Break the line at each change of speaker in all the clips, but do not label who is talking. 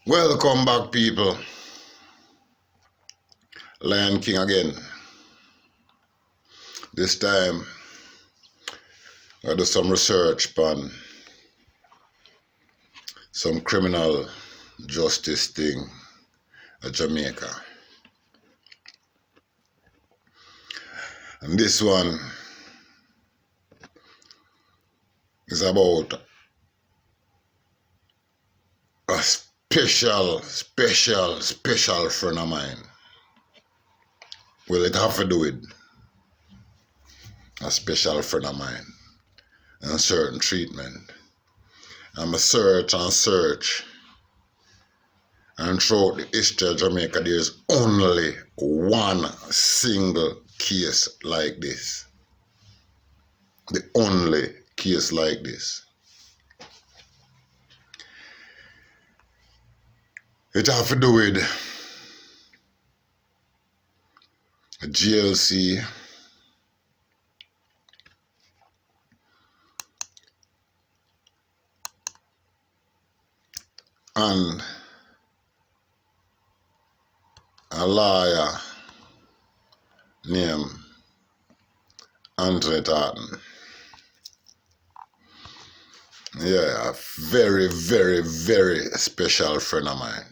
Welcome back, people. Lion King again. This time, I do some research on some criminal justice thing at Jamaica. And this one is about a special friend of mine. Well, it have to do with a special friend of mine and certain treatment. I'm a search, and throughout the history of Jamaica, there's only one single case like this. The only case like this. It have to do with GLC, and a lawyer named Antoinette Haughton. Yeah, a very special friend of mine.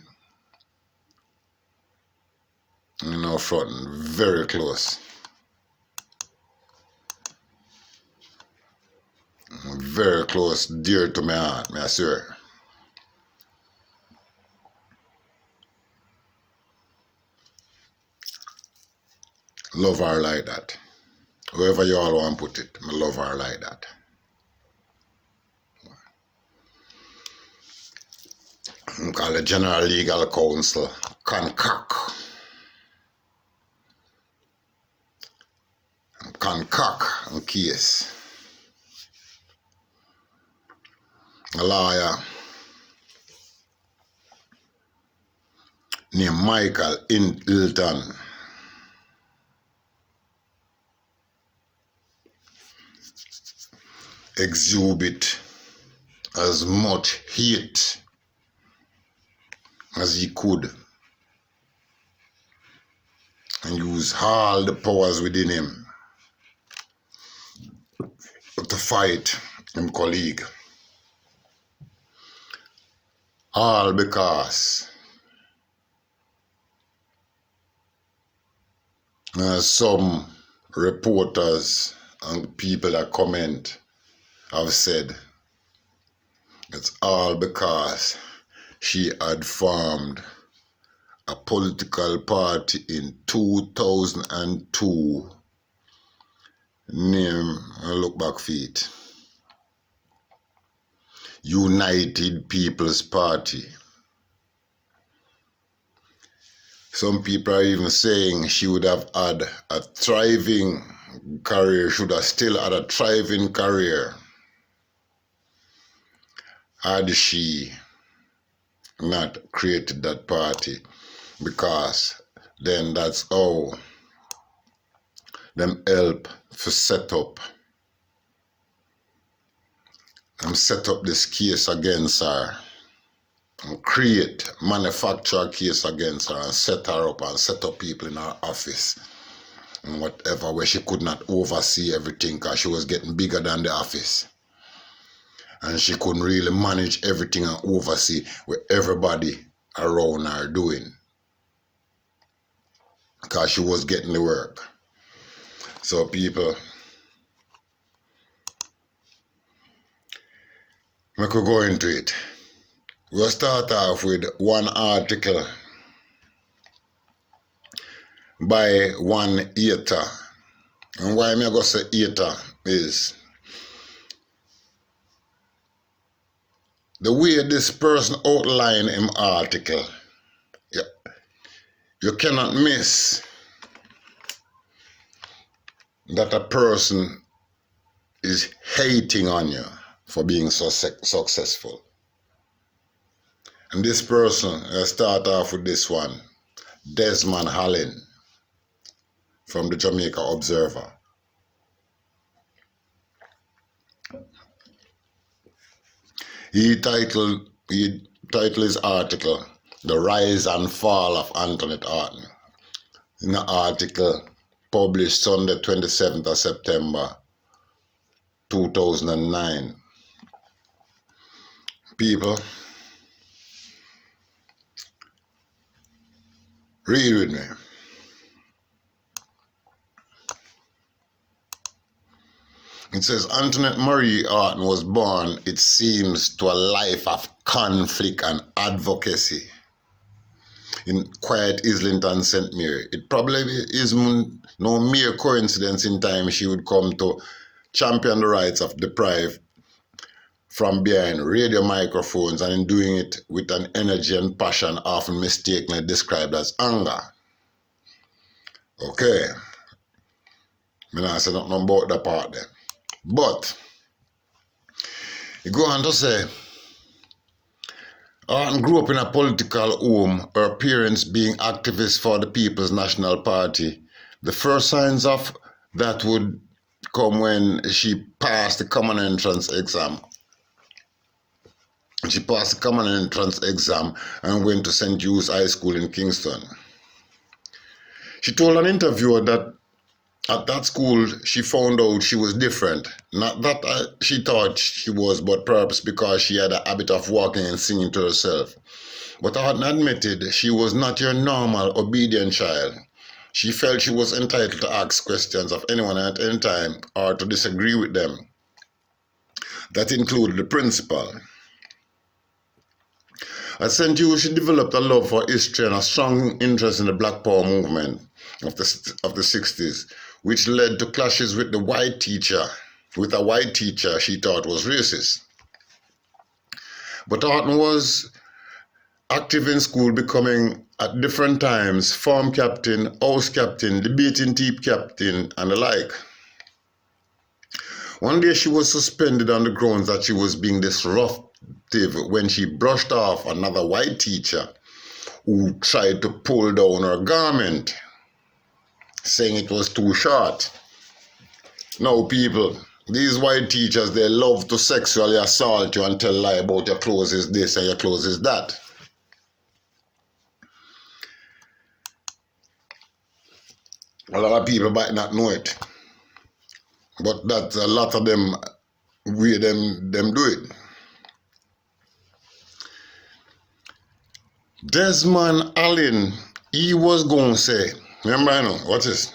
You know, front, very close. Very close, dear to my heart, I swear. Love her like that. However you all want to put it, I love her like that. I call the General Legal Counsel concoct a case. A lawyer named Michael Hilton exhibit as much hate as he could and use all the powers within him to fight his colleague. All because some reporters and people that comment have said it's all because she had formed a political party in 2002 named, look back feet, United People's Party. Some people are even saying she would have had a thriving career, should have still had a thriving career had she not created that party, because then that's how them help to set up this case against her and manufacture a case against her and set her up and set up people in her office and whatever, where she could not oversee everything because she was getting bigger than the office. And she couldn't really manage everything and oversee what everybody around her doing, because she was getting the work. So people, we could go into it. We'll start off with one article by one hater. And why I'm going to say hater is the way this person outlined in article. Yeah, you cannot miss that a person is hating on you for being so successful. And this person, let's start off with this one, Desmond Hallin from the Jamaica Observer. He titled his article, The Rise and Fall of Antoinette Haughton, in an article published Sunday 27th of September 2009. People, read with me. It says, Antoinette Marie Haughton was born, it seems, to a life of conflict and advocacy in quiet Islington, St. Mary. It probably is no mere coincidence in time she would come to champion the rights of the deprived from behind radio microphones, and in doing it with an energy and passion often mistakenly described as anger. Okay. I don't say nothing about that part there. But, he go on to say, Haughton grew up in a political home, her parents being activists for the People's National Party. The first signs of that would come when she passed the common entrance exam. She passed the common entrance exam and went to St. Hugh's High School in Kingston. She told an interviewer that at that school, she found out she was different. Not that she thought she was, but perhaps because she had a habit of walking and singing to herself. But Haughton admitted she was not your normal, obedient child. She felt she was entitled to ask questions of anyone at any time or to disagree with them. That included the principal. At St. Hugh, she developed a love for history and a strong interest in the Black Power movement of the 60s, which led to clashes with a white teacher she thought was racist. But Haughton was active in school, becoming at different times form captain, house captain, debating team captain, and the like. One day she was suspended on the grounds that she was being disruptive when she brushed off another white teacher who tried to pull down her garment, saying it was too short. Now, people, these white teachers, they love to sexually assault you and tell a lie about your clothes is this and your clothes is that. A lot of people might not know it, but that's a lot of them, way them do it. Desmond Allen, he was going to say, remember, I know, what is?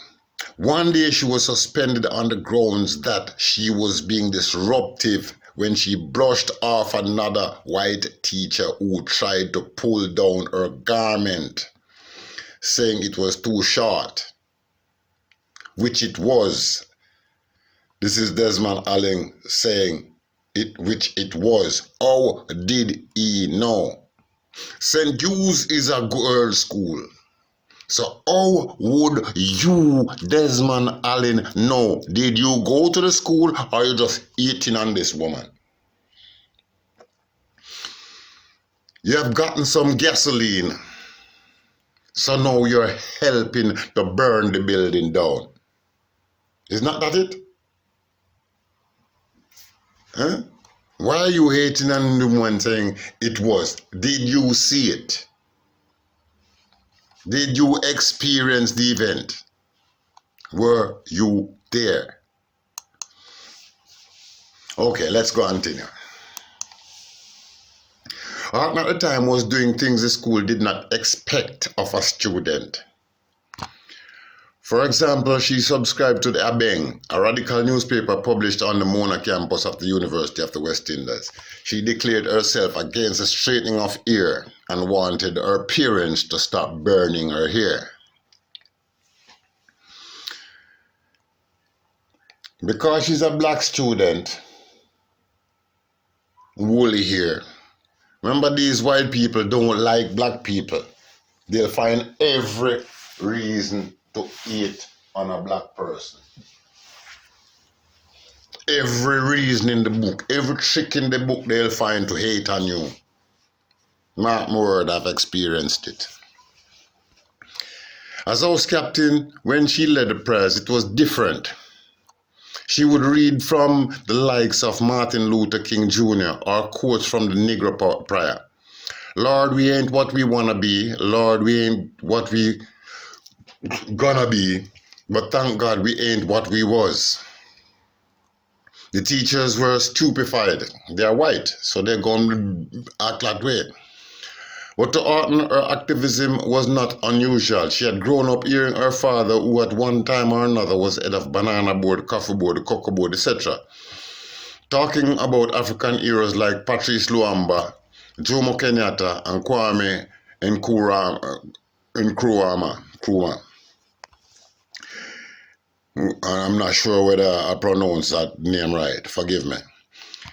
One day she was suspended on the grounds that she was being disruptive when she brushed off another white teacher who tried to pull down her garment, saying it was too short, which it was. This is Desmond Allen saying it, which it was. How did he know? St. Hugh's is a girls' school. So how would you, Desmond Allen, know? Did you go to the school or you just eating on this woman? You have gotten some gasoline. So now you're helping to burn the building down. Is not that it? Huh? Why are you hating on the one saying it was? Did you see it? Did you experience the event? Were you there? Okay, let's go continue. Haughton at the time was doing things the school did not expect of a student. For example, she subscribed to the Abeng, a radical newspaper published on the Mona campus of the University of the West Indies. She declared herself against the straightening of hair and wanted her parents to stop burning her hair. Because she's a black student, woolly hair. Remember, these white people don't like black people. They'll find every reason to hate on a black person. Every reason in the book, every trick in the book they'll find to hate on you. Mark my word, I've experienced it. As house captain, when she led the prayers, it was different. She would read from the likes of Martin Luther King Jr. or quotes from the Negro Prayer. Lord, we ain't what we want to be. Lord, we ain't what we gonna be. But thank God we ain't what we was. The teachers were stupefied. They're white, so they're going to act that way. But to Haughton, her activism was not unusual. She had grown up hearing her father, who at one time or another was head of banana board, coffee board, cocoa board, etc., talking about African heroes like Patrice Luamba, Jomo Kenyatta, and Kwame Nkrumah. I'm not sure whether I pronounced that name right. Forgive me.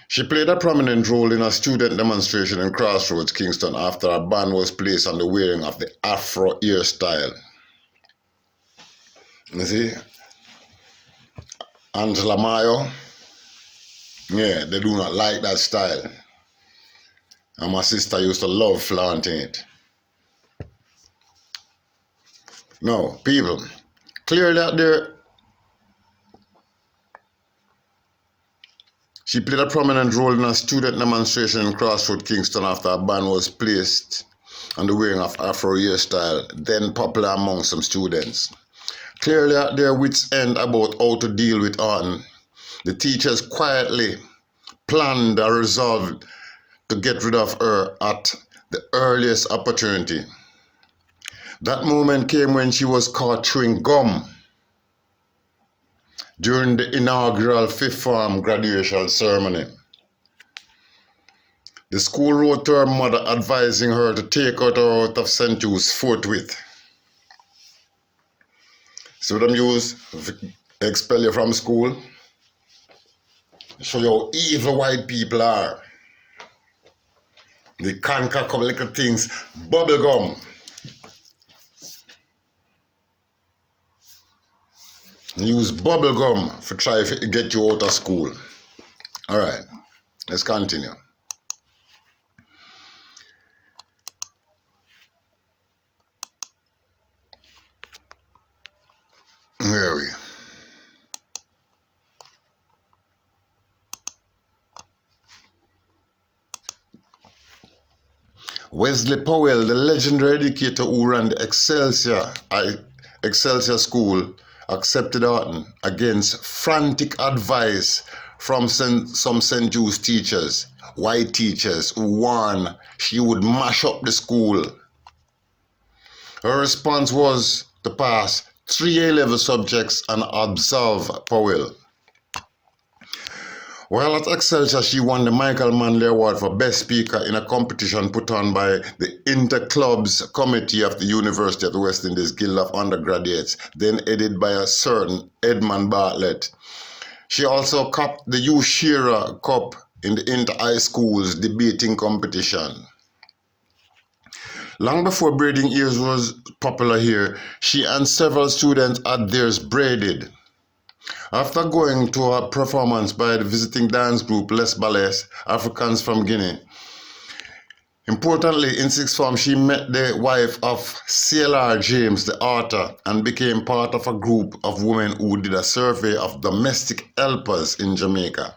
She played a prominent role in a student demonstration in Crossroads, Kingston, after a ban was placed on the wearing of the Afro hairstyle. You see? Angela Mayo, yeah, they do not like that style. And my sister used to love flaunting it. No, people, clearly out there, she played a prominent role in a student demonstration in Crossroads, Kingston, after a ban was placed on the wearing of Afro hairstyle, then popular among some students. Clearly at their wits' end about how to deal with Haughton, the teachers quietly planned a resolve to get rid of her at the earliest opportunity. That moment came when she was caught chewing gum during the inaugural fifth form graduation ceremony. The school wrote to her mother advising her to take her out of St. Jude's forthwith. See what I'm using? Expel you from school. Show you how evil white people are. They conquer a couple little things. Bubble gum. Use bubble gum to try to get you out of school. Alright, let's continue. Where are we? Wesley Powell, the legendary educator who ran the Excelsior School, accepted Haughton against frantic advice from some St. Jude's teachers, white teachers, who warned she would mash up the school. Her response was to pass 3 A-level subjects and absolve Powell. While at Excelsior, she won the Michael Manley Award for Best Speaker in a competition put on by the Inter-Clubs Committee of the University of the West Indies Guild of Undergraduates, then headed by a certain Edmund Bartlett. She also capped the U Shearer Cup in the Inter-High Schools debating competition. Long before braiding ears was popular here, she and several students had theirs braided. After going to a performance by the visiting dance group Les Ballets, Africans from Guinea. Importantly, in sixth form, she met the wife of C.L.R. James, the author, and became part of a group of women who did a survey of domestic helpers in Jamaica.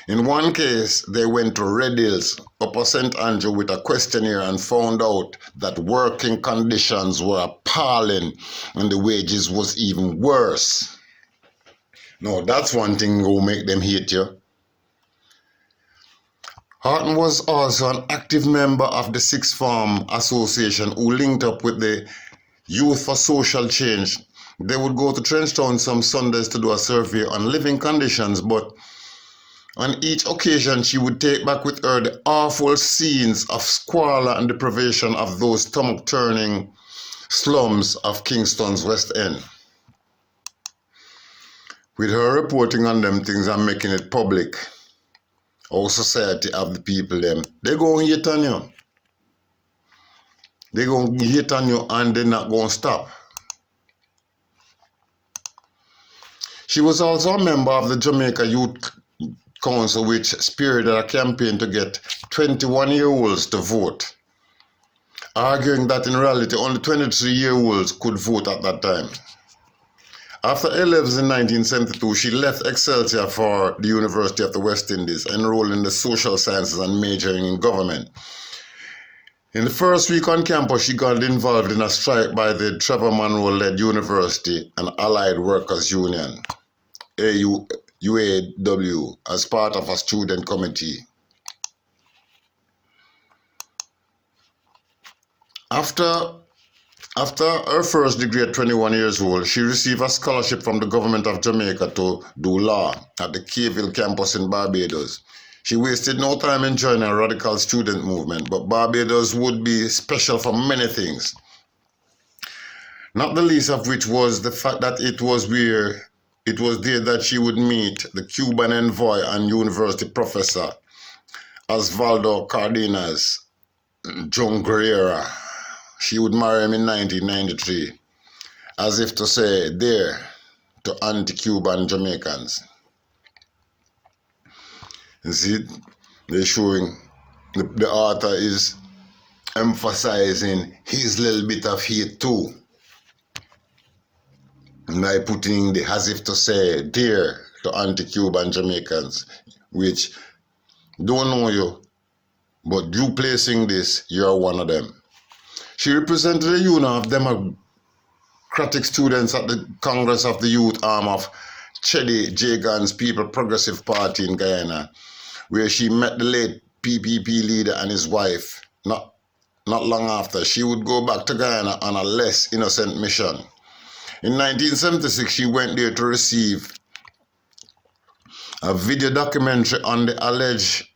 In one case, they went to Red Hills, Upper St. Andrew, with a questionnaire and found out that working conditions were appalling and the wages was even worse. No, that's one thing that will make them hate you. Haughton was also an active member of the Sixth Form Association who linked up with the Youth for Social Change. They would go to Trenchtown some Sundays to do a survey on living conditions, but on each occasion she would take back with her the awful scenes of squalor and deprivation of those stomach-turning slums of Kingston's West End. With her reporting on them things and making it public, our society have the people them, they going to hate on you. They going to hate on you and they're not going to stop. She was also a member of the Jamaica Youth Council, which spearheaded a campaign to get 21-year-olds to vote, arguing that in reality only 23-year-olds could vote at that time. After A-levels in 1972, she left Excelsior for the University of the West Indies, enrolled in the social sciences and majoring in government. In the first week on campus, she got involved in a strike by the Trevor Monroe-led University and Allied Workers Union, UAW, as part of a student committee. After her first degree at 21 years old, she received a scholarship from the government of Jamaica to do law at the Cayville campus in Barbados. She wasted no time in joining a radical student movement, but Barbados would be special for many things, not the least of which was the fact that it was there that she would meet the Cuban envoy and university professor Osvaldo Cardenas Jonguera. She would marry him in 1993, as if to say, there, to anti-Cuban Jamaicans. You see, they're showing, the author is emphasizing his little bit of hate too, by putting the as if to say, dear to anti-Cuban Jamaicans, which don't know you, but you placing this, you're one of them. She represented the Union of Democratic Students at the Congress of the Youth arm of Chedi Jagan's People Progressive Party in Guyana, where she met the late PPP leader and his wife. Not long after, she would go back to Guyana on a less innocent mission. In 1976, she went there to receive a video documentary on the alleged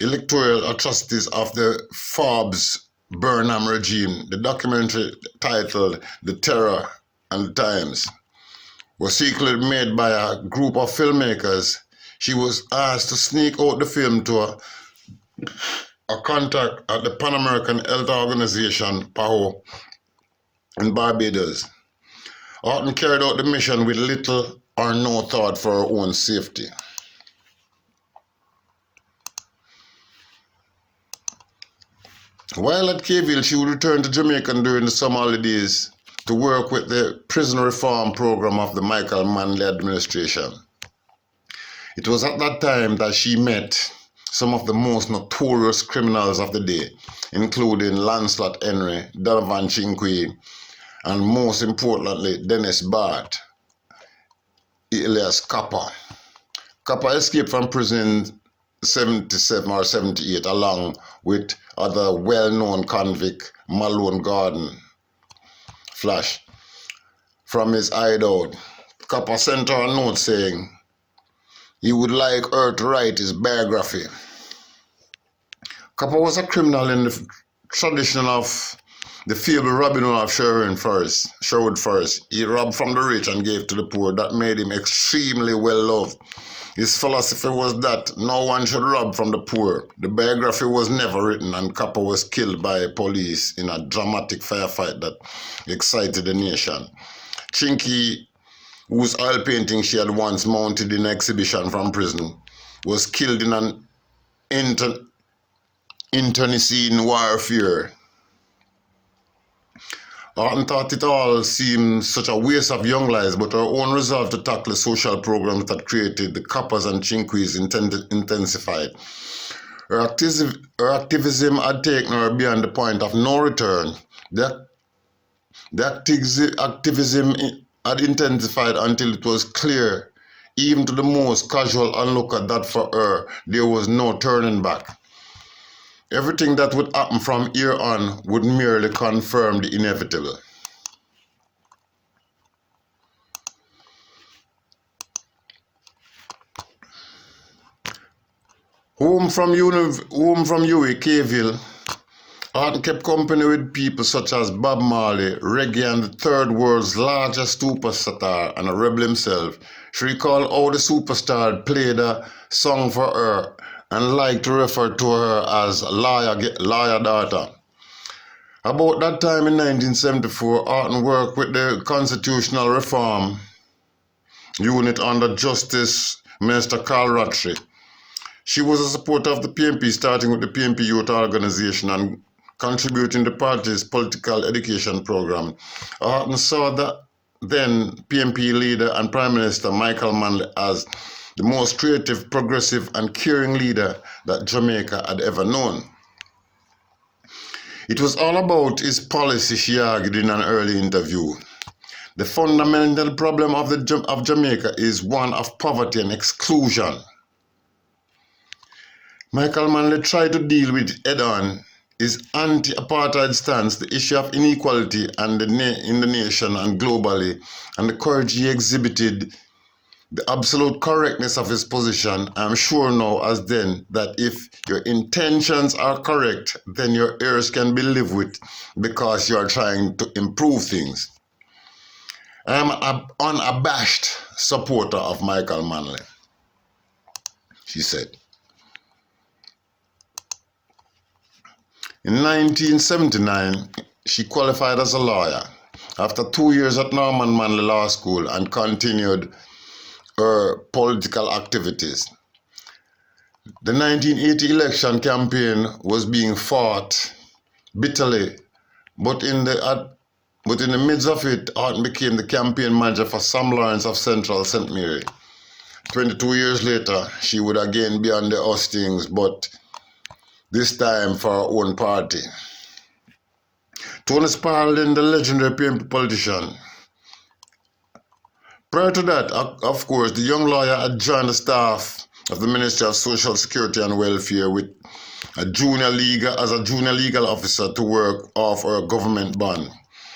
electoral atrocities of the Forbes Burnham regime. The documentary, titled The Terror and the Times, was secretly made by a group of filmmakers. She was asked to sneak out the film to a contact at the Pan American Health Organization, PAHO, in Barbados. Haughton carried out the mission with little or no thought for her own safety. While at Cayville, she would return to Jamaica during the summer holidays to work with the prison reform program of the Michael Manley administration. It was at that time that she met some of the most notorious criminals of the day, including Lancelot Henry, Donovan Chinquy, and most importantly, Dennis Bart, alias Kappa. Kappa escaped from prison in 77 or 78 along with other well-known convict Malone Gordon Flash from his hideout. Kappa sent her a note saying he would like her to write his biography. Kappa was a criminal in the tradition of the fabled Robin Hood of Sherwood Forest. He robbed from the rich and gave to the poor. That made him extremely well loved. His philosophy was that no one should rob from the poor. The biography was never written, and Kappa was killed by police in a dramatic firefight that excited the nation. Chinky, whose oil painting she had once mounted in exhibition from prison, was killed in an internecine warfare. Haughton thought it all seemed such a waste of young lives, but her own resolve to tackle the social programs that created the Kappas and Chinquys intensified. Her activism had taken her beyond the point of no return. The activism had intensified until it was clear, even to the most casual onlooker, that for her there was no turning back. Everything that would happen from here on would merely confirm the inevitable. Home from UWI, Cayville, Haughton kept company with people such as Bob Marley, reggae and the third world's largest superstar and a rebel himself. She recalled how the superstar played a song for her and liked to refer to her as Liar Daughter. About that time in 1974, Haughton worked with the Constitutional Reform Unit under Justice Minister Carl Rattray. She was a supporter of the PNP, starting with the PNP Youth Organization and contributing to the party's political education program. Haughton saw the then PNP leader and Prime Minister Michael Manley as the most creative, progressive, and caring leader that Jamaica had ever known. It was all about his policy, she argued in an early interview. The fundamental problem of Jamaica is one of poverty and exclusion. Michael Manley tried to deal with head-on his anti-apartheid stance, the issue of inequality in the nation and globally, and the courage he exhibited, the absolute correctness of his position. I'm sure now as then that if your intentions are correct, then your errors can be lived with because you are trying to improve things. I am an unabashed supporter of Michael Manley, she said. In 1979, she qualified as a lawyer after 2 years at Norman Manley Law School and continued her political activities. The 1980 election campaign was being fought bitterly, but in the midst of it, Haughton became the campaign manager for Sam Lawrence of Central St. Mary. 22 years later, she would again be on the hustings, but this time for her own party. Tony Spalding, the legendary PMP politician. Prior to that, of course, the young lawyer had joined the staff of the Ministry of Social Security and Welfare with as a junior legal officer to work off her government bond.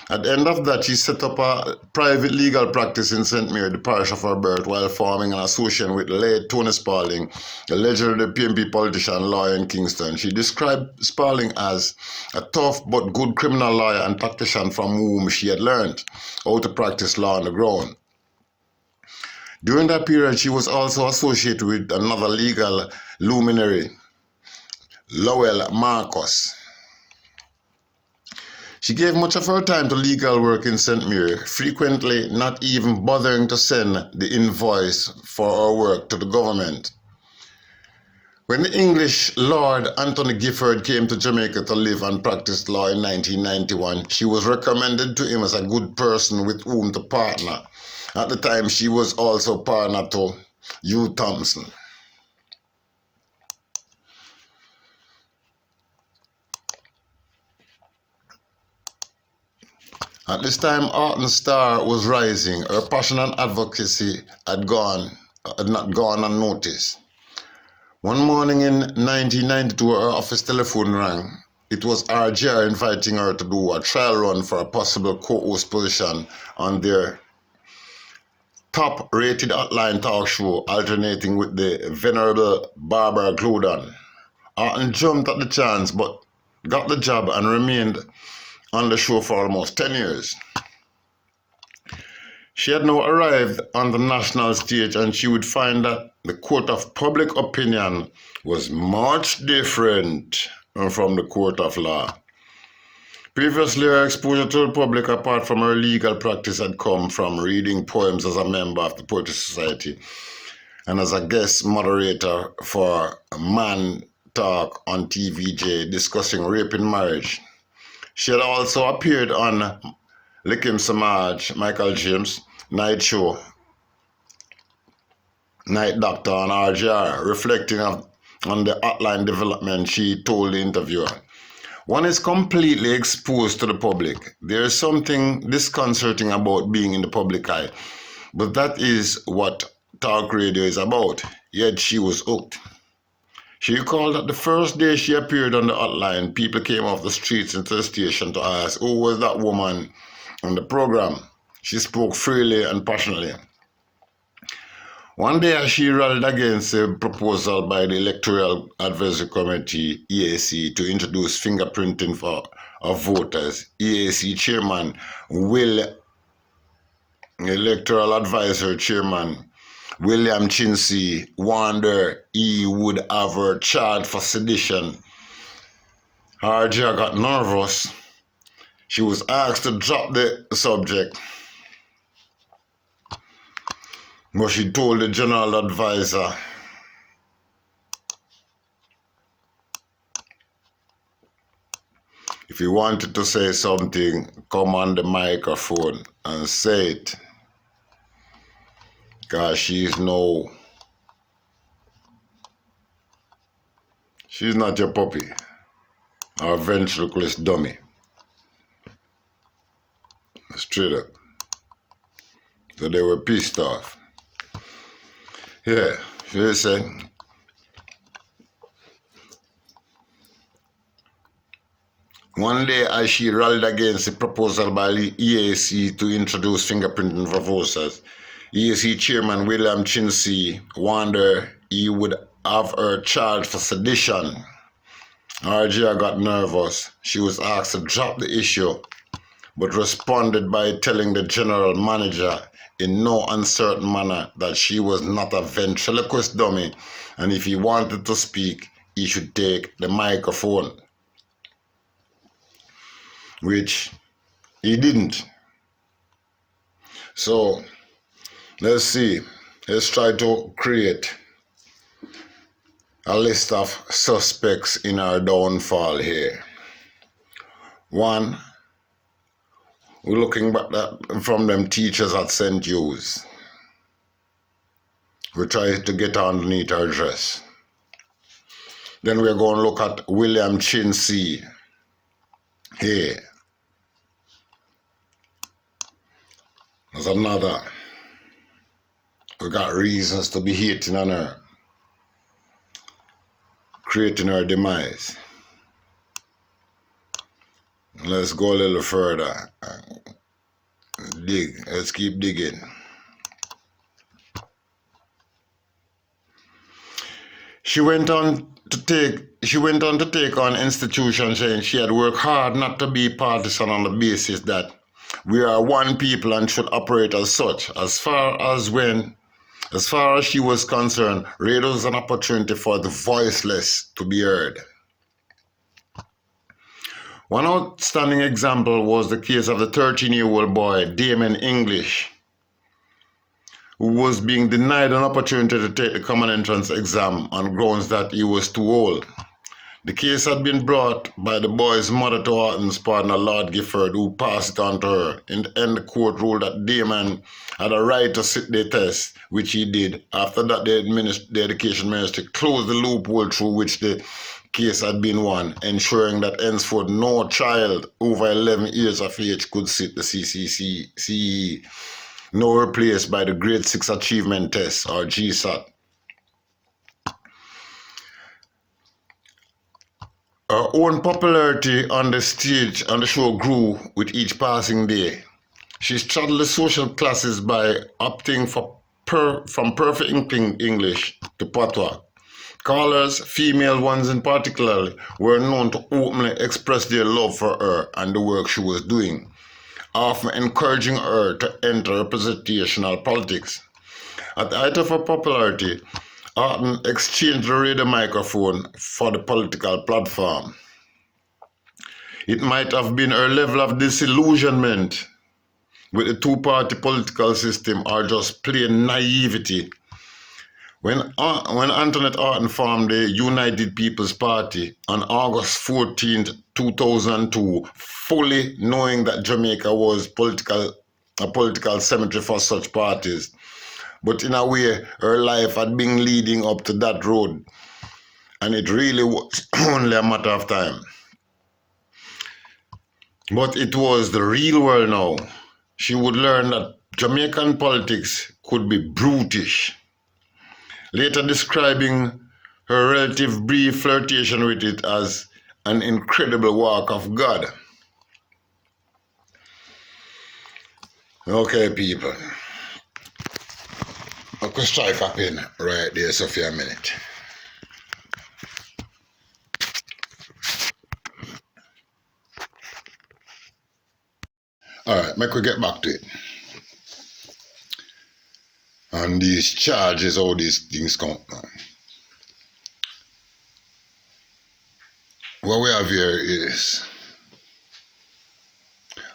At the end of that, she set up a private legal practice in St. Mary, the parish of her birth, while forming an association with late Tony Spalding, the legendary PMP politician and lawyer in Kingston. She described Spalding as a tough but good criminal lawyer and tactician from whom she had learned how to practice law on the ground. During that period, she was also associated with another legal luminary, Lowell Marcus. She gave much of her time to legal work in St. Mary, frequently not even bothering to send the invoice for her work to the government. When the English Lord Anthony Gifford came to Jamaica to live and practice law in 1991, she was recommended to him as a good person with whom to partner. At the time, she was also partner to Hugh Thompson. At this time, Haughton's star was rising. Her passion and advocacy had not gone unnoticed. One morning in 1992, her office telephone rang. It was RGR inviting her to do a trial run for a possible co-host position on their top-rated hotline talk show, alternating with the venerable Barbara Glodon. Haughton jumped at the chance, but got the job and remained on the show for almost 10 years. She had now arrived on the national stage, and she would find that the court of public opinion was much different from the court of law. Previously, her exposure to the public, apart from her legal practice, had come from reading poems as a member of the Poetry Society and as a guest moderator for Man Talk on TVJ discussing rape in marriage. She had also appeared on Likim Samaj, Michael James, Night Show, Night Doctor on RGR, reflecting on the hotline development. She told the interviewer, "One is completely exposed to the public. There is something disconcerting about being in the public eye, but that is what talk radio is about." Yet she was hooked. She recalled that the first day she appeared on the hotline, people came off the streets into the station to ask who was that woman on the program. She spoke freely and passionately. One day, as she rallied against a proposal by the Electoral Advisory Committee, EAC, to introduce fingerprinting of voters, EAC Chairman Electoral Advisory Chairman William Chinsey warned her he would have her charged for sedition. RJ got nervous. She was asked to drop the subject, but she told the general advisor if he wanted to say something, come on the microphone and say it, because she's not your puppy. or ventriloquist dummy. Straight up. So they were pissed off. Yeah, she said, one day as she rallied against the proposal by the EAC to introduce fingerprinting for voters, EAC chairman William Chinsey warned her he would have her charged for sedition. RGR got nervous. She was asked to drop the issue, but responded by telling the general manager in no uncertain manner that she was not a ventriloquist dummy, and if he wanted to speak, he should take the microphone. Which he didn't. So, let's see. Let's try to create a list of suspects in our downfall here. One, we're looking back from them teachers at St. Hugh's. We try to get underneath our dress. Then we're going to look at William Chinsey here. There's another. We got reasons to be hating on her, creating her demise. Let's go a little further. Dig. Let's keep digging. She went on to take on institutions, saying she had worked hard not to be partisan on the basis that we are one people and should operate as such. As far as she was concerned, radio was an opportunity for the voiceless to be heard. One outstanding example was the case of the 13-year-old boy, Damon English, who was being denied an opportunity to take the common entrance exam on grounds that he was too old. The case had been brought by the boy's mother to Haughton's partner, Lord Gifford, who passed it on to her. In the end, the court ruled that Damon had a right to sit the test, which he did. After that, the Education Ministry closed the loophole through which the case had been won, ensuring that henceforth no child over 11 years of age could sit the CE, no replaced by the Grade 6 Achievement Test, or GSAT. Her own popularity on the stage, on the show, grew with each passing day. She straddled the social classes by opting from perfect English to patois. Callers, female ones in particular, were known to openly express their love for her and the work she was doing, often encouraging her to enter representational politics. At the height of her popularity, Haughton exchanged the radio microphone for the political platform. It might have been her level of disillusionment with the two-party political system or just plain naivety. When Antoinette Haughton formed the United People's Party on August 14, 2002, fully knowing that Jamaica was a political cemetery for such parties, but in a way, her life had been leading up to that road, and it really was only a matter of time. But it was the real world now. She would learn that Jamaican politics could be brutish, later describing her relative brief flirtation with it as an incredible work of God. Okay, people. I could strike a pin right there, so for a minute. Alright, make we get back to it. And these charges, all these things come now. What we have here is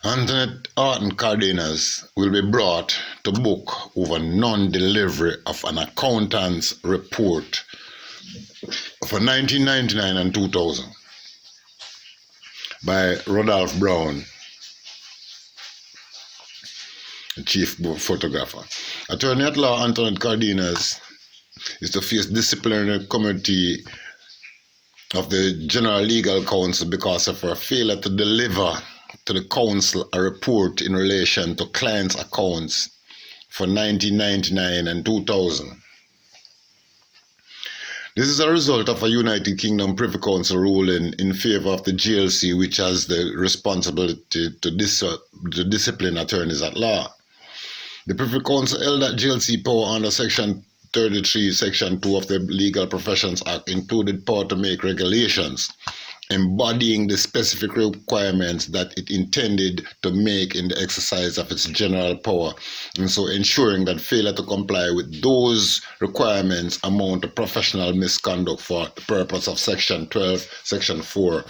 Antoinette Haughton Cardenas will be brought to book over non-delivery of an accountant's report for 1999 and 2000 by Rodolph Brown, the chief photographer. Attorney at law Antoinette Cardenas is to face disciplinary committee of the General Legal Counsel because of her failure to deliver to the Council a report in relation to clients' accounts for 1999 and 2000. This is a result of a United Kingdom Privy Council ruling in favour of the GLC, which has the responsibility to discipline attorneys at law. The Privy Council held that GLC power under Section 33, Section 2 of the Legal Professions Act included power to make regulations embodying the specific requirements that it intended to make in the exercise of its general power, and so ensuring that failure to comply with those requirements amount to professional misconduct for the purpose of Section 12, Section 4,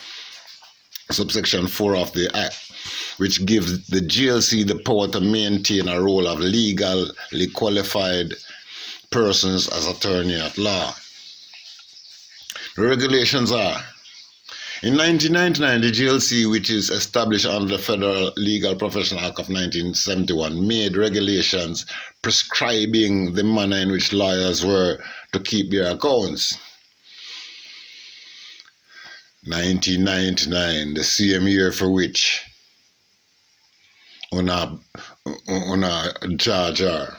subsection 4 of the Act, which gives the GLC the power to maintain a role of legally qualified persons as attorney at law. The regulations are: in 1999, the GLC, which is established under the Federal Legal Professions Act of 1971, made regulations prescribing the manner in which lawyers were to keep their accounts. 1999, the same year for which on a charge are.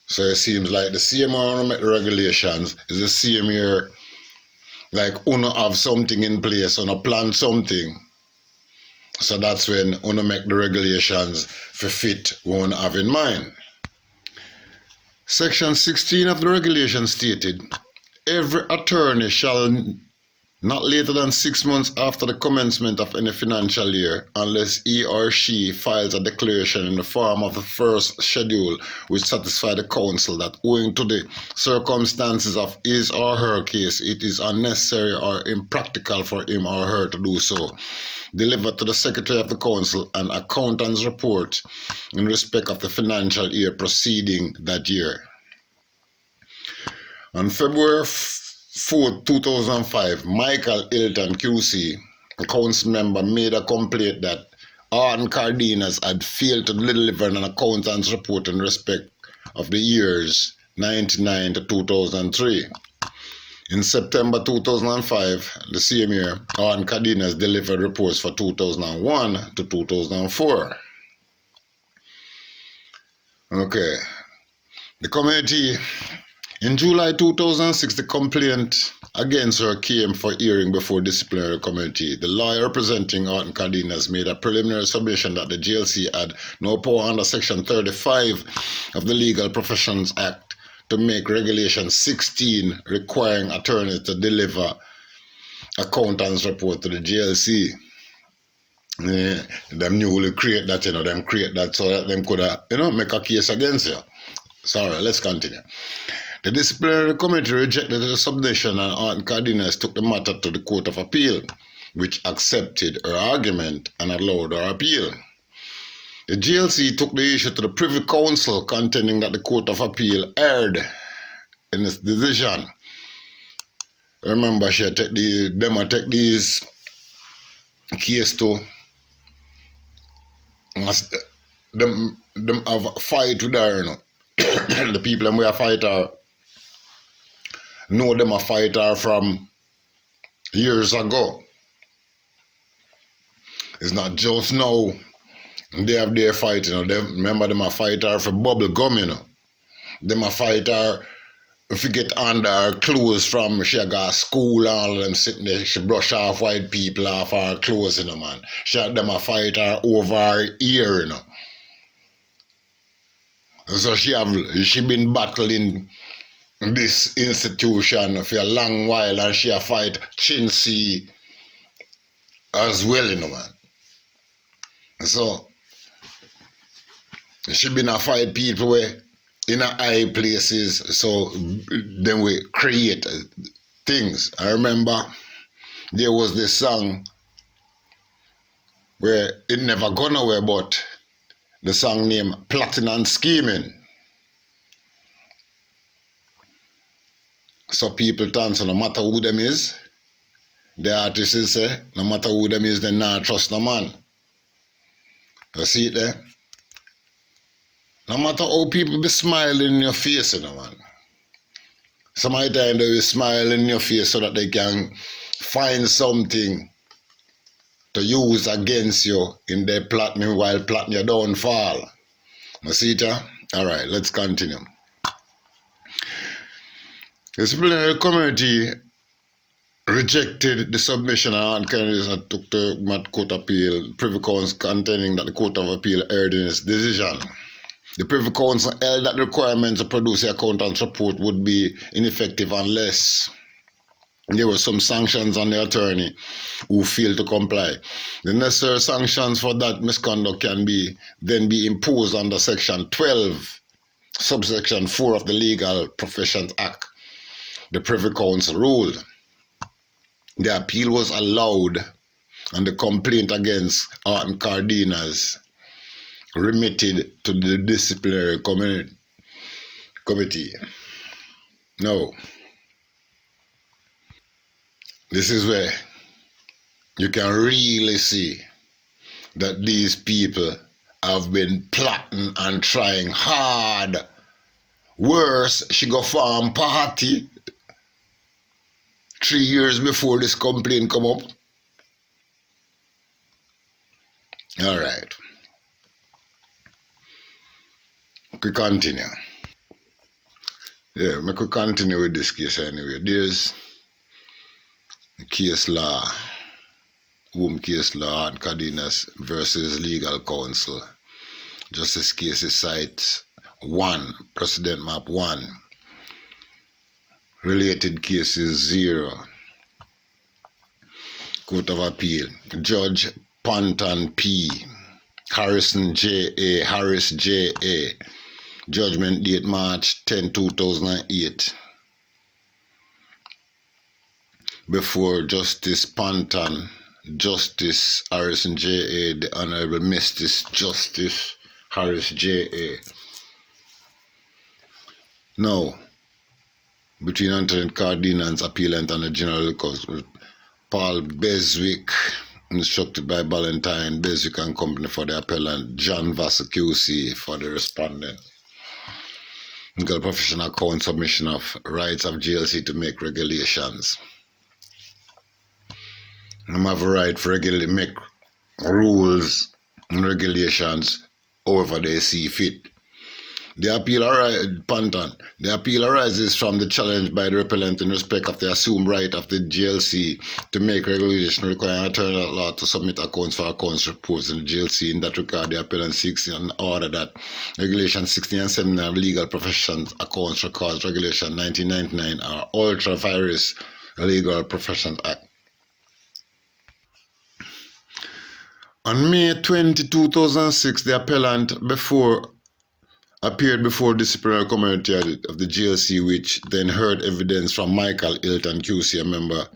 So it seems like the same one make the regulations is the same year. Like uno have something in place, uno plan something. So that's when uno make the regulations for fit what uno have in mind. Section 16 of the regulation stated, every attorney shall not later than 6 months after the commencement of any financial year, unless he or she files a declaration in the form of the first schedule which satisfies the counsel that owing to the circumstances of his or her case, it is unnecessary or impractical for him or her to do so, deliver to the Secretary of the Council an accountant's report in respect of the financial year preceding that year. On February 4, 2005, Michael Hilton QC, a council member, made a complaint that Haughton Cardenas had failed to deliver an accountant's report in respect of the years 1999 to 2003. In September 2005, the same year, Haughton Cardenas delivered reports for 2001 to 2004. Okay. The committee. In July 2006, the complaint against her came for hearing before disciplinary committee. The lawyer representing Haughton Cardenas made a preliminary submission that the GLC had no power under Section 35 of the Legal Professions Act to make Regulation 16 requiring attorneys to deliver accountant's report to the GLC. Them newly create that, them create that so that them could, make a case against you. Sorry, let's continue. The disciplinary committee rejected the submission and Haughton Cardenas took the matter to the Court of Appeal, which accepted her argument and allowed her appeal. The GLC took the issue to the Privy Council, contending that the Court of Appeal erred in its decision. Remember, take these case to them have a fight with her, the people them we a fight her know them a fighter from years ago. It's not just now they have their fight, remember them a fighter for bubble gum, Them a fighter if you get under her clothes from she got school and all of them sitting there, she brush off white people off her clothes, man. She had them a fighter over her ear, So she been battling this institution for a long while and she a fight Chincy as well, man. So she been a fight people where in a high places, so then we create things. I remember there was this song where it never gone nowhere, but the song named Plotting and Scheming. So people dance, no matter who them is, the artists say, no matter who them is, they not trust no man. You see it there? No matter how people be smiling in your face, man. Some of the time they will smile in your face so that they can find something to use against you in their plotting while plotting your downfall. Masita? Alright, let's continue. The disciplinary committee rejected the submission and candidates took the Mat Court appeal. Privy Council contending that the Court of Appeal erred in its decision. The Privy Council held that the requirement to produce the accountant's report would be ineffective unless there were some sanctions on the attorney who failed to comply. The necessary sanctions for that misconduct can then be imposed under Section 12, subsection 4 of the Legal Professions Act. The Privy Council ruled. The appeal was allowed and the complaint against Haughton Cardenas remitted to the disciplinary committee. Now, this is where you can really see that these people have been plotting and trying hard. Worse, she go farm party 3 years before this complaint come up. All right. We continue. Yeah, we could continue with this case anyway. There's case law, home case law, and Cardenas versus legal counsel. Justice cases cite 1, precedent map 1. Related cases 0. Court of Appeal. Judge Panton P. Harrison J.A. Harris J.A. Judgment date March 10, 2008. Before Justice Panton, Justice Harrison J.A., the Honorable Mrs. Justice Harris J.A. Now, between Antoinette Cardenas, appellant, and the General Counsel, Paul Beswick, instructed by Ballantyne, Beswick and Company for the appellant, John Vassar QC for the respondent. Legal professional account submission of rights of GLC to make regulations. I have a right for make rules and regulations however they see fit. The appeal arises from the challenge by the repellent in respect of the assumed right of the GLC to make regulation requiring attorney at law to submit accounts for accounts reports in the GLC. In that regard, the appellant seeks an order that Regulation 16 and 17 of Legal Professions Accounts Records Regulation 1999 are ultra vires Legal Professions Act. On May 20, 2006, the appellant appeared before the disciplinary committee of the GLC, which then heard evidence from Michael Haughton QC, a member of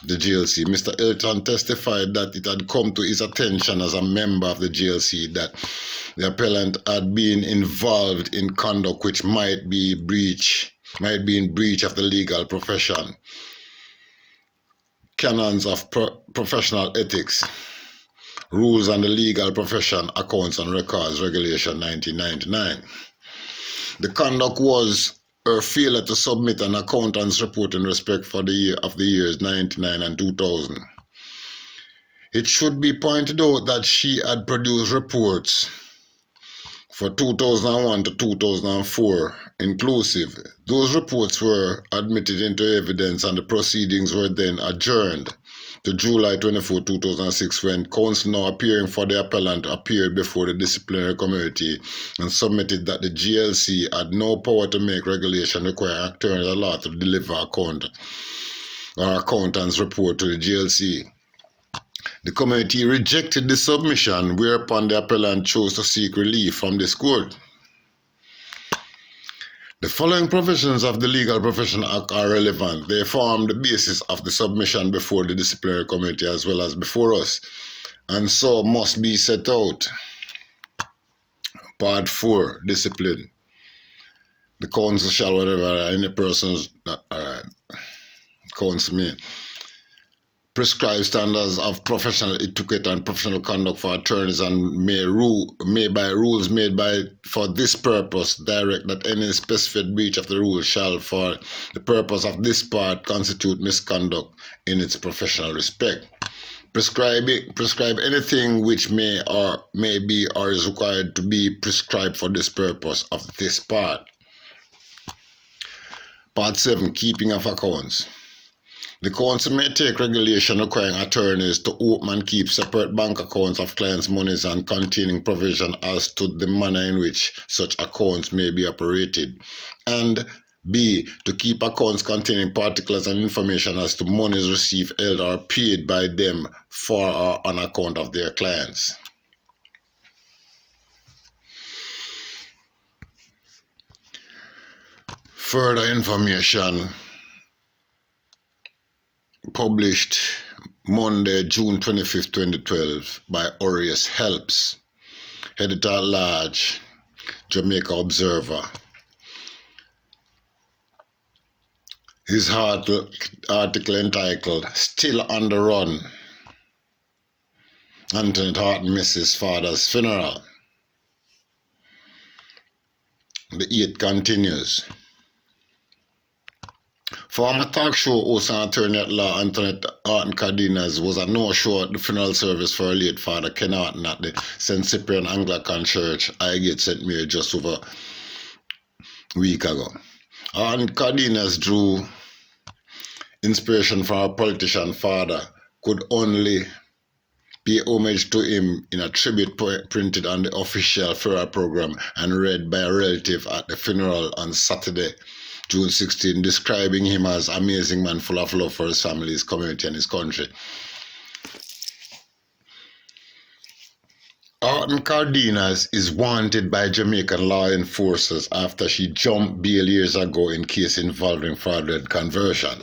the GLC. Mr. Haughton testified that it had come to his attention as a member of the GLC that the appellant had been involved in conduct which might be in breach of the legal profession, canons of professional ethics, Rules on the Legal Profession, Accounts and Records, Regulation 1999. The conduct was her failure to submit an accountant's report in respect for the years 1999 and 2000. It should be pointed out that she had produced reports for 2001 to 2004 inclusive. Those reports were admitted into evidence and the proceedings were then adjourned to July 24, 2006, when counsel now appearing for the appellant appeared before the disciplinary committee and submitted that the GLC had no power to make regulation requiring attorney at law to deliver accountant's report to the GLC. The committee rejected the submission, whereupon the appellant chose to seek relief from this court. The following provisions of the Legal Profession Act are relevant. They form the basis of the submission before the disciplinary committee as well as before us, and so must be set out. Part 4, Discipline. The counsel shall, whatever any persons, counsel me. prescribe standards of professional etiquette and professional conduct for attorneys, and may by rules made for this purpose direct that any specified breach of the rule shall for the purpose of this part constitute misconduct in its professional respect. Prescribe anything which may be or is required to be prescribed for this purpose of this part. Part 7. Keeping of accounts. The council may take regulation requiring attorneys to open and keep separate bank accounts of clients' monies and containing provision as to the manner in which such accounts may be operated. And B. To keep accounts containing particulars and information as to monies received, held, or paid by them for or on account of their clients. Further information published Monday, June 25, 2012 by Aureus Helps, Editor-at-Large, Jamaica Observer. His article entitled, Still on the Run, Antoinette Haughton misses father's funeral. The 8 continues. Former talk show host and attorney at law Antoinette Haughton Cardenas was a no-show at the funeral service for her late father Ken Haughton at the St. Cyprian Anglican Church, Highgate, St. Mary, just over a week ago. Haughton Cardenas drew inspiration from her politician father, could only pay homage to him in a tribute printed on the official funeral program and read by a relative at the funeral on Saturday, June 16, describing him as an amazing man full of love for his family, his community, and his country. Haughton Cardenas is wanted by Jamaican law enforcers after she jumped bail years ago in case involving fraudulent conversion.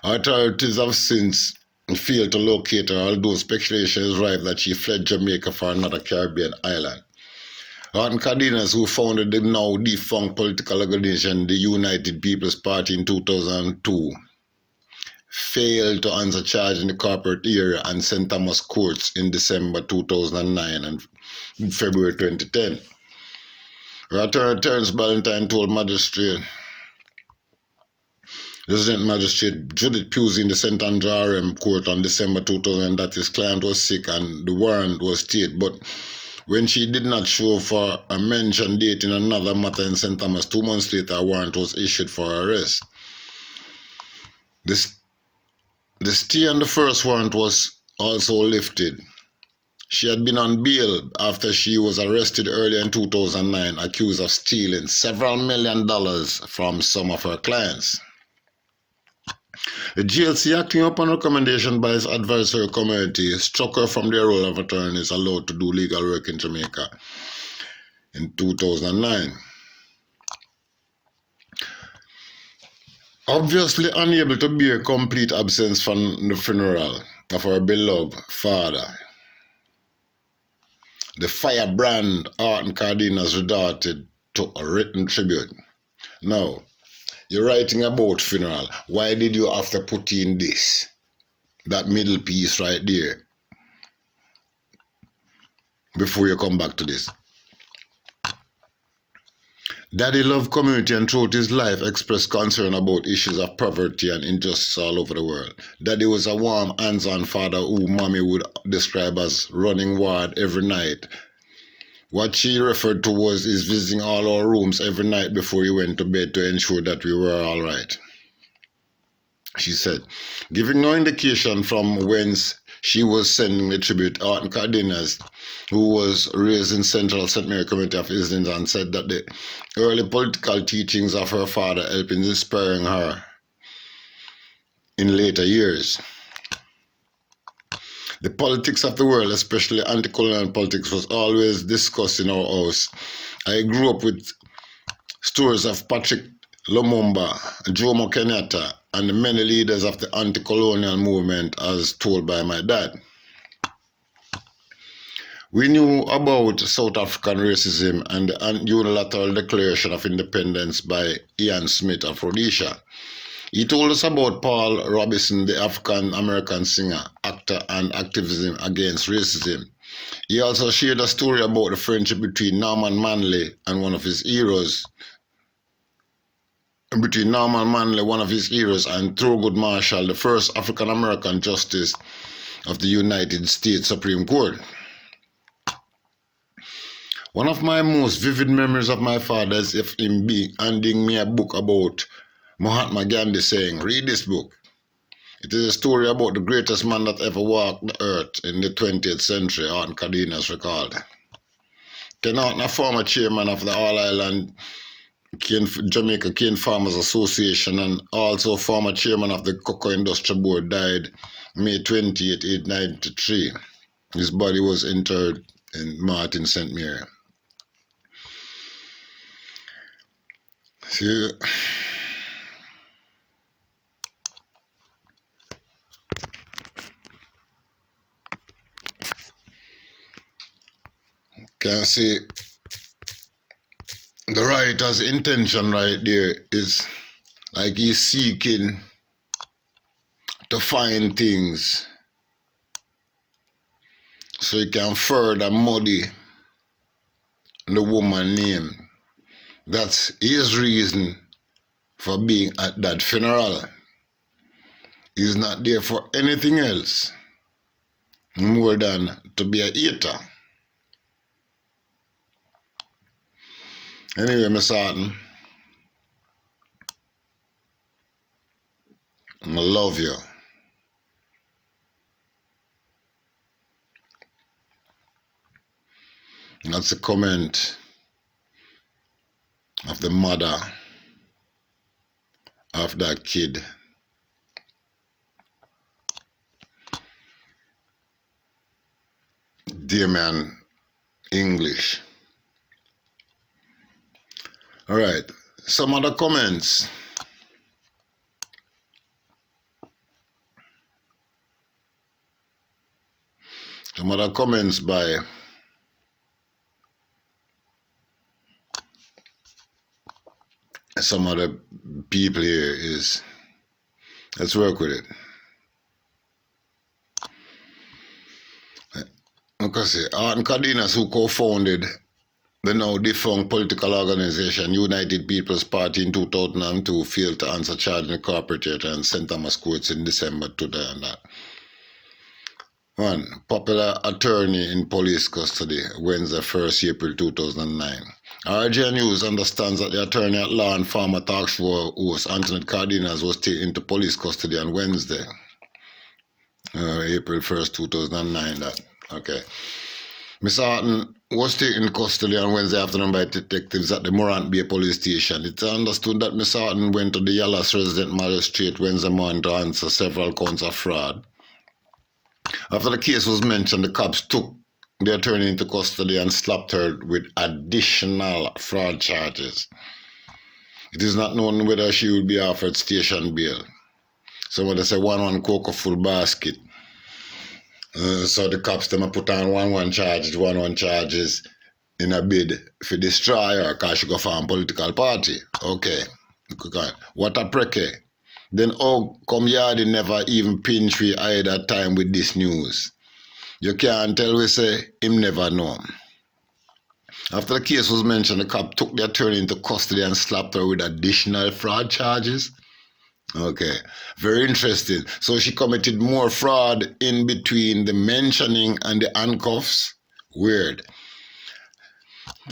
Authorities have since failed to locate her, although speculation is rife that she fled Jamaica for another Caribbean island. Haughton Cardenas, who founded the now defunct political organization, the United People's Party, in 2002, failed to answer charge in the corporate area and St. Thomas courts in December 2009 and February 2010. Her attorney Terence Ballantyne told Resident Magistrate Judith Pusey in the St. Andrew RM Court on December 2000 that his client was sick and the warrant was stayed, but when she did not show for a mentioned date in another matter in St. Thomas, 2 months later a warrant was issued for her arrest. The stay on the first warrant was also lifted. She had been on bail after she was arrested earlier in 2009, accused of stealing several $1 million from some of her clients. The GLC, acting upon recommendation by its advisory committee, struck her from their role of attorneys allowed to do legal work in Jamaica in 2009. Obviously unable to bear complete absence from the funeral of her beloved father, the firebrand Haughton Cardenas resorted to a written tribute. Now, you're writing about funeral. Why did you have to put in this? That middle piece right there. Before you come back to this. Daddy loved community and throughout his life expressed concern about issues of poverty and injustice all over the world. Daddy was a warm, hands-on father who Mommy would describe as running ward every night. What she referred to was his visiting all our rooms every night before he went to bed to ensure that we were all right. She said, giving no indication from whence she was sending the tribute, Haughton Cardenas, who was raised in Central St. Mary community of Islington, said that the early political teachings of her father helped in inspiring her in later years. The politics of the world, especially anti-colonial politics, was always discussed in our house. I grew up with stories of Patrick Lumumba, Jomo Kenyatta, and the many leaders of the anti-colonial movement as told by my dad. We knew about South African racism and the unilateral declaration of independence by Ian Smith of Rhodesia. He told us about Paul Robeson, the African-American singer, actor, and activism against racism. He also shared a story about the friendship between Norman Manley and one of his heroes, and Thurgood Marshall, the first African-American justice of the United States Supreme Court. One of my most vivid memories of my father is of him handing me a book about Mahatma Gandhi, saying, "Read this book. It is a story about the greatest man that ever walked the earth in the 20th century," Haughton Cardenas recalled. Ken Haughton, a former chairman of the All-Island Jamaica Cane Farmers Association and also former chairman of the Cocoa Industry Board, died May 28, 1893. His body was interred in Martin, St. Mary. See, can see the writer's intention right there is like he's seeking to find things so he can further muddy the woman's name. That's his reason for being at that funeral. He's not there for anything else more than to be a hater. Anyway, Miss Haughton, I love you. That's a comment of the mother of that kid. Dear man, English. All right, some other comments. Some other comments by some other people here is, let's work with it. Okay, Haughton Cardenas, who co-founded the now defunct political organization United People's Party in 2002, failed to answer charge in the corporate and St. Thomas courts in December 2009. 1. Popular attorney in police custody, Wednesday, 1st April 2009. RJ News understands that the attorney at law and former talk show host Antoinette Cardenas was taken into police custody on Wednesday, April 1st, 2009. Okay. Ms. Haughton was taken in custody on Wednesday afternoon by detectives at the Morant Bay police station. It's understood that Ms. Haughton went to the Yallas resident magistrate Wednesday morning to answer several counts of fraud. After the case was mentioned, the cops took the attorney into custody and slapped her with additional fraud charges. It is not known whether she will be offered station bail. Somebody say 1 cocoa full basket. So the cops them put on 1 charges in a bid for destroy her because she go form political party. Okay. What a precke. Then how come Yardy never even pinch we either time with this news? You can't tell we say him never know. After the case was mentioned, the cop took the attorney into custody and slapped her with additional fraud charges. Okay, very interesting. So she committed more fraud in between the mentioning and the handcuffs. Weird.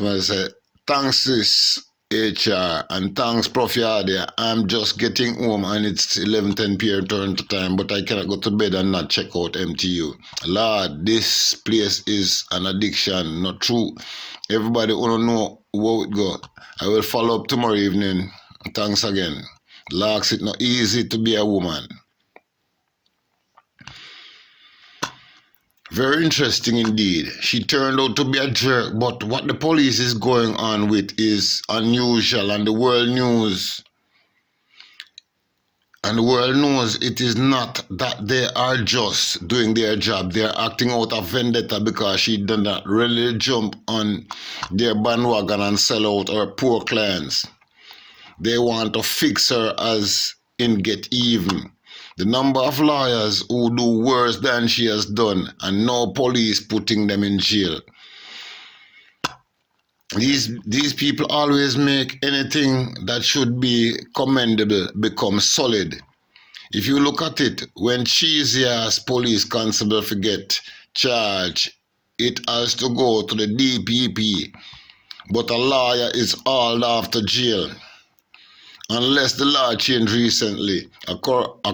I say, thanks sis HR and thanks Prof Yardy. I'm just getting home and it's 11:10 p.m. turn to time, but I cannot go to bed and not check out MTU. Lord, this place is an addiction, not true. Everybody wanna know how it go. I will follow up tomorrow evening. Thanks again. Locks, it's not easy to be a woman. Very interesting indeed. She turned out to be a jerk, but what the police is going on with is unusual, and the world knows. And the world knows it is not that they are just doing their job. They are acting out of vendetta because she did not really jump on their bandwagon and sell out her poor clients. They want to fix her as in get even. The number of lawyers who do worse than she has done and no police putting them in jail. These people always make anything that should be commendable become solid. If you look at it, when cheesy ass police constable forget charge, it has to go to the DPP. But a lawyer is hauled off to jail. Unless the law changed recently, a cop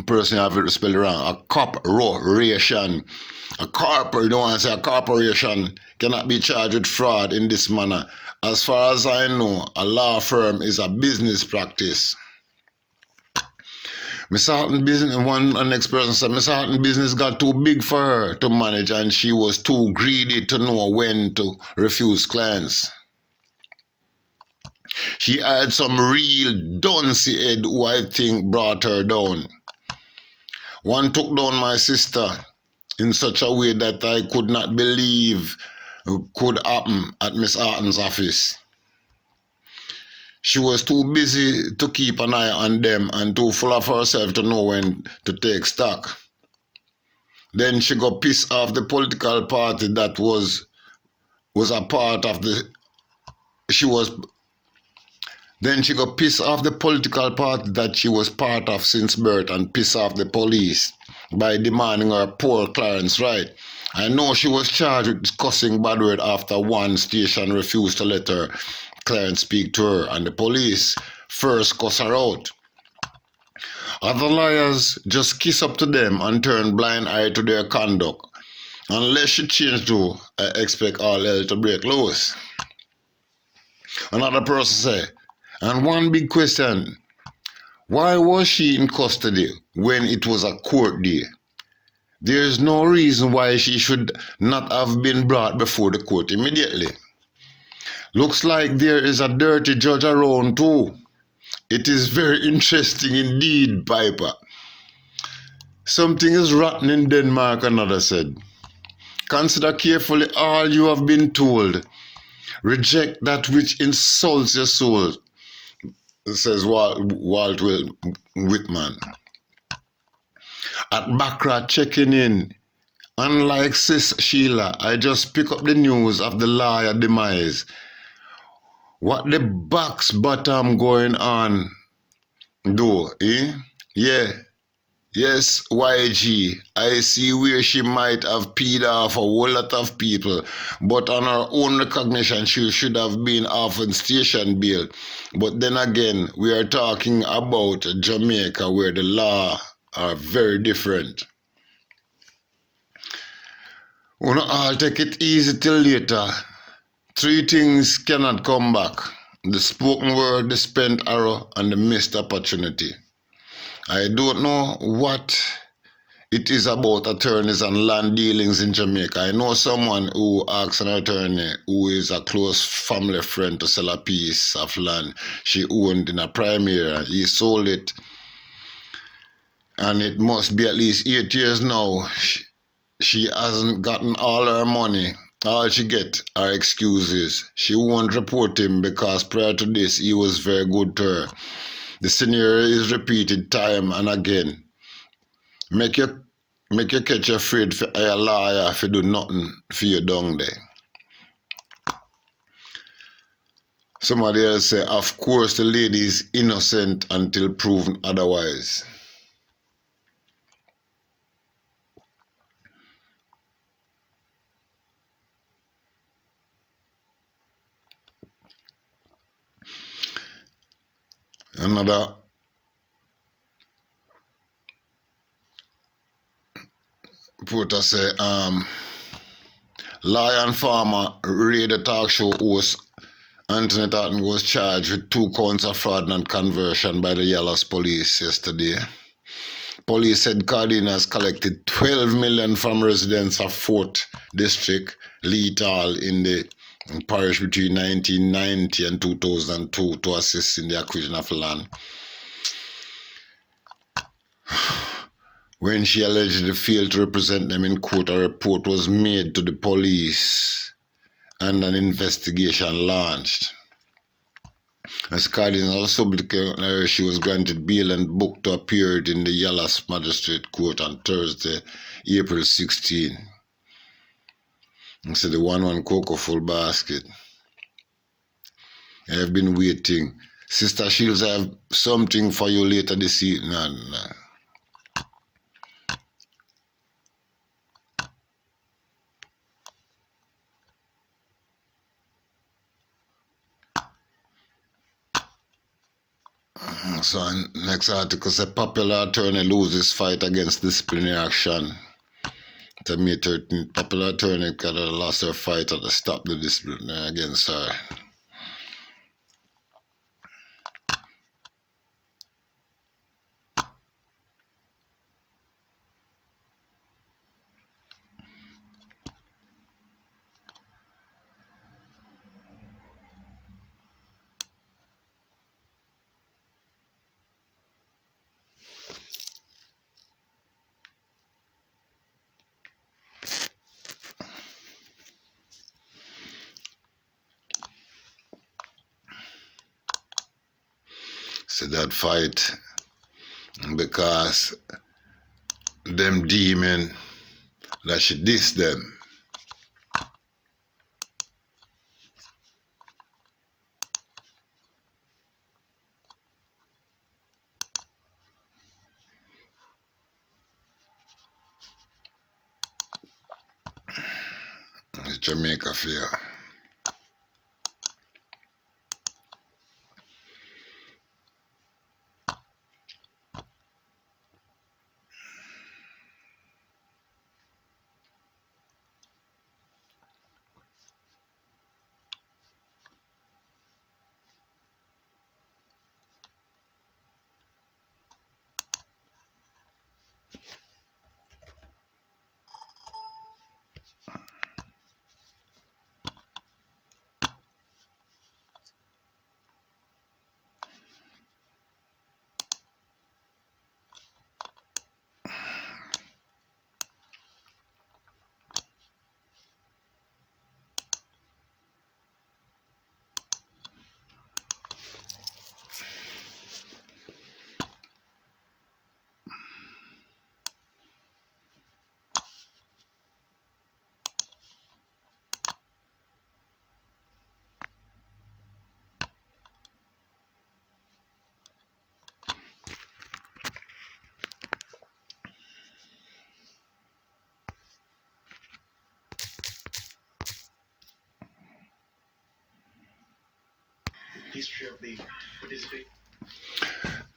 person have it spelled wrong, a corporation, you don't want to say a corporation cannot be charged with fraud in this manner. As far as I know, a law firm is a business practice. Miss Haughton business, one next person said, Miss Haughton business got too big for her to manage and she was too greedy to know when to refuse clients. She had some real duncy head who I think brought her down. One took down my sister in such a way that I could not believe could happen at Miss Haughton's office. She was too busy to keep an eye on them and too full of herself to know when to take stock. Then she got pissed off the political party that was a part of the... Then she got pissed off the political party that she was part of since birth and pissed off the police by demanding her poor client's right. I know she was charged with cussing bad word after one station refused to let her client speak to her and the police first cuss her out. Other lawyers just kiss up to them and turn blind eye to their conduct. Unless she changed to, I expect all hell to break loose. Another person say, and one big question, why was she in custody when it was a court day? There is no reason why she should not have been brought before the court immediately. Looks like there is a dirty judge around too. It is very interesting indeed, Piper. Something is rotten in Denmark, another said. Consider carefully all you have been told. Reject that which insults your soul, says Walt Whitman. At Bakra checking in. Unlike Sis Sheila, I just pick up the news of the lawyer demise. What the box bottom going on though, eh? Yeah. Yes, YG, I see where she might have peed off a whole lot of people, but on her own recognition she should have been offered station bail. But then again, we are talking about Jamaica where the law are very different. I'll take it easy till later. 3 things cannot come back. The spoken word, the spent arrow, and the missed opportunity. I don't know what it is about attorneys and land dealings in Jamaica. I know someone who asked an attorney who is a close family friend to sell a piece of land she owned in a prime area. He sold it, and it must be at least 8 years now. She hasn't gotten all her money. All she get are excuses. She won't report him because prior to this he was very good to her. The scenario is repeated time and again. Make you catch afraid for a lawyer if you do nothing for you down there. Somebody else say, of course the lady is innocent until proven otherwise. Another reporter say, lawyer and farmer radio talk show host Antoinette was charged with 2 counts of fraudulent conversion by the Yellows police yesterday. Police said Cardenas collected 12 million from residents of 4th District, Lethal in the parish between 1990 and 2002 to assist in the acquisition of land. When she allegedly failed to represent them in court, a report was made to the police and an investigation launched. As Cardinal also she was granted bail and booked to appear in the Yallas Magistrate Court on Thursday, April 16. And so the one cocoa full basket. I have been waiting. Sister Shields, I have something for you later this evening. Nah. So next article says popular attorney loses fight against disciplinary action. To May 13th, popular attorney lost her fight to stop the disciplinary against her. So that fight because them demon that she dissed them. It's Jamaica fear.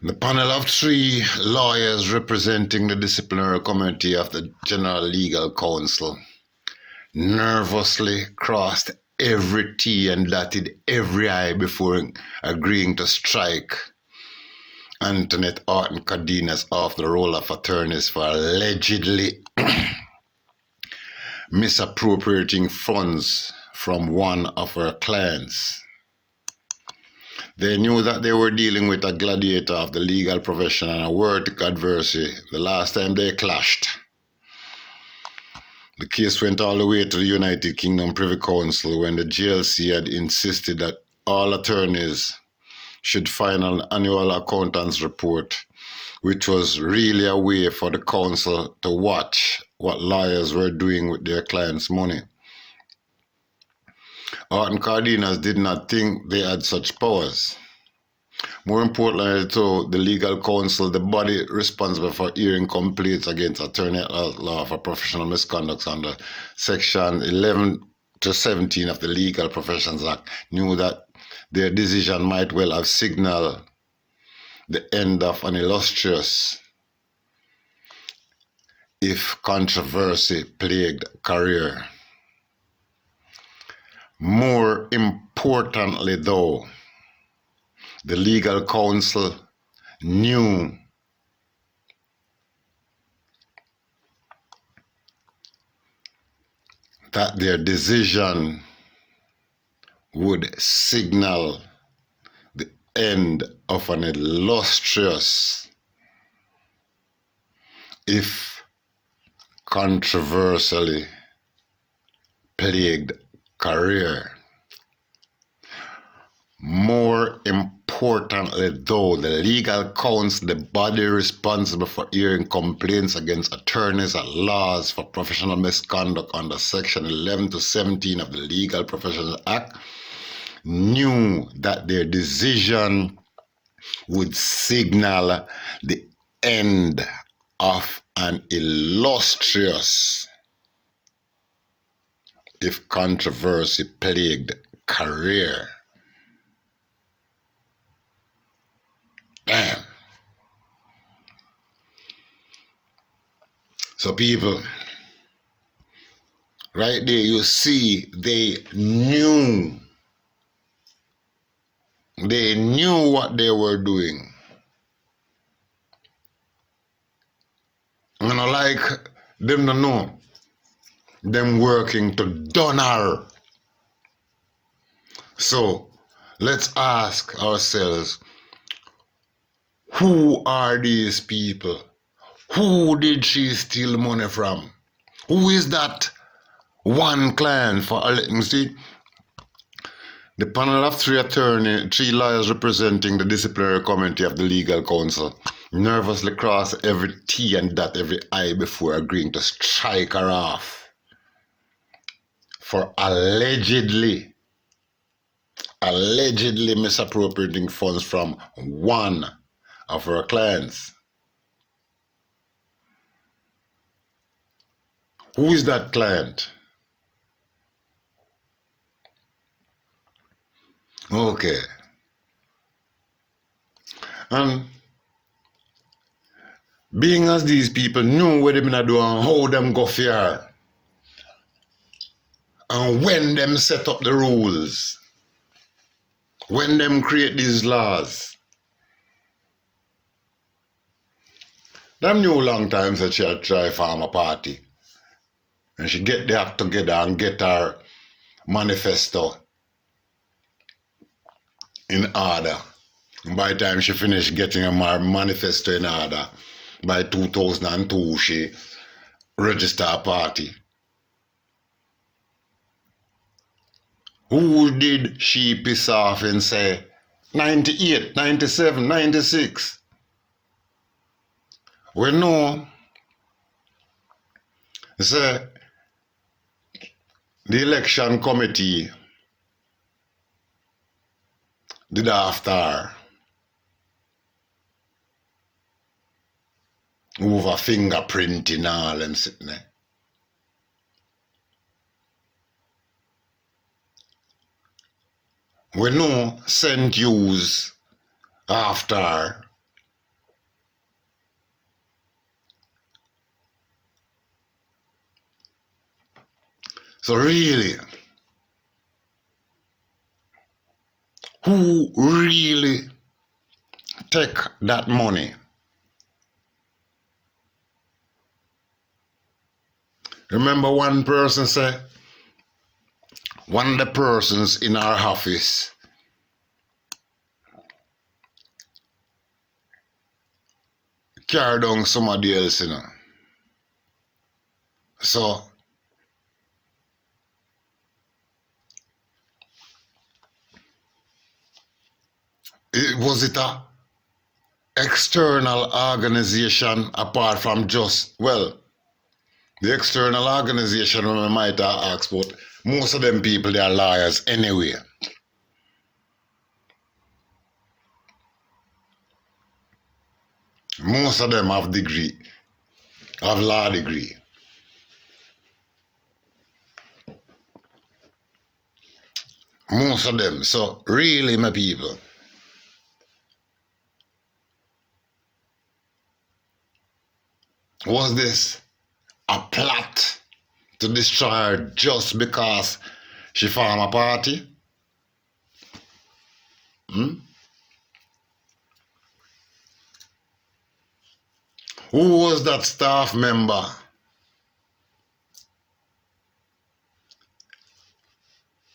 The panel of 3 lawyers representing the disciplinary committee of the General Legal Counsel nervously crossed every T and dotted every I before agreeing to strike Antoinette Haughton Cardenas off the roll of attorneys for allegedly misappropriating funds from one of her clients. They knew that they were dealing with a gladiator of the legal profession and a vertical adversary the last time they clashed. The case went all the way to the United Kingdom Privy Council when the GLC had insisted that all attorneys should file an annual accountant's report, which was really a way for the council to watch what lawyers were doing with their clients' money. Haughton Cardenas did not think they had such powers. More importantly, though, the legal counsel, the body responsible for hearing complaints against attorney law for professional misconduct under Section 11 to 17 of the Legal Professions Act, knew that their decision might well have signaled the end of an illustrious, if controversy plagued career. More importantly, though, the legal counsel knew that their decision would signal the end of an illustrious, if controversially plagued career. More importantly, though, the legal counsel, the body responsible for hearing complaints against attorneys at laws for professional misconduct under Section 11 to 17 of the Legal Professions Act, knew that their decision would signal the end of an illustrious, if controversy-plagued, career. Damn. So people, right there you see they knew what they were doing. And I like them to know them working to donor. So let's ask ourselves, who are these people? Who did she steal money from? Who is that one client for you see? The panel of three lawyers representing the disciplinary committee of the legal counsel nervously crossed every T and dot every I before agreeing to strike her off for allegedly misappropriating funds from one of her clients. Who is that client? Okay. And being as these people knew what them gonna do and how them go fear, and when them set up the rules, when them create these laws, them knew long time that she had try form a party. And she get the act together and get her manifesto in order. And by the time she finished getting her manifesto in order, by 2002 she registered a party. Who did she piss off and say 98, 97, 96? We know, say, the election committee did after her over fingerprinting all them sitting there. We know St. Hughes after her. So really, who really take that money? Remember one person said, one of the persons in our office carried on somebody else, you know. So was it a external organization apart from just, well, the external organization we might have asked, but most of them people, they are lawyers anyway. Most of them have degree, have law degree. Most of them. So really, my people, was this a plot to destroy her just because she formed a party? Who was that staff member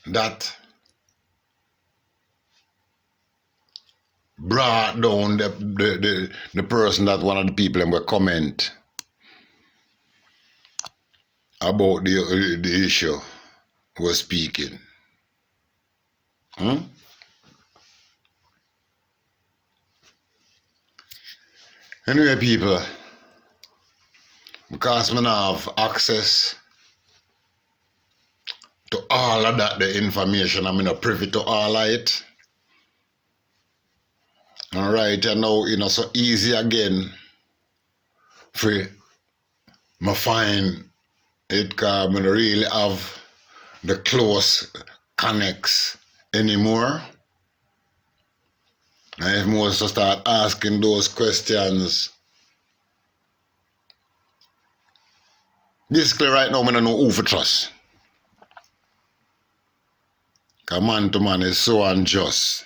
that brought down the person that one of the people were comment about the issue was speaking? Anyway, people, because I have access to all of that, the information, I'm not privy to all of it. And right now, so easy again for me find it, because I don't really have the close connects anymore. And if most to start asking those questions, basically right now I don't know who to trust. Because man to man is so unjust.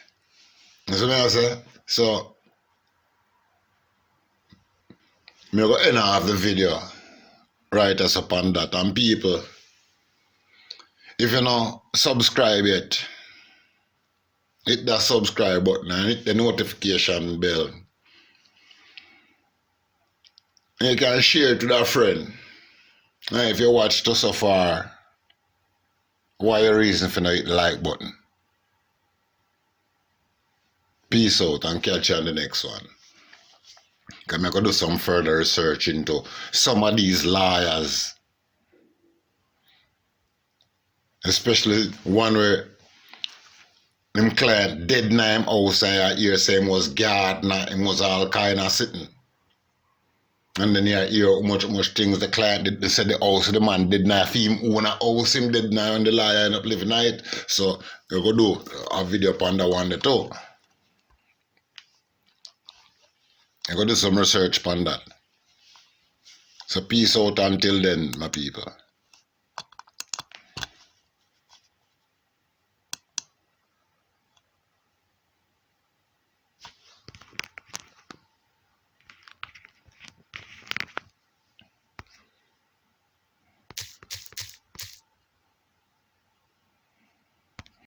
You see what I say? So, I'm going to end off the video right as upon that. And people, if you don't subscribe yet, hit that subscribe button and hit the notification bell. And you can share it with a friend. And if you watched us so far, why your reason for not hit the like button? Peace out and catch you on the next one. Because I'm going to do some further research into some of these liars. Especially one where them client dead in him house and I hear say him was gardener, him was all kind of sitting. And then you hear how much things the client did. They said the house the man did not him own a house, him did not and the liar end up living it. So you go do a video upon that one too. I go do some research upon that. So peace out until then, my people.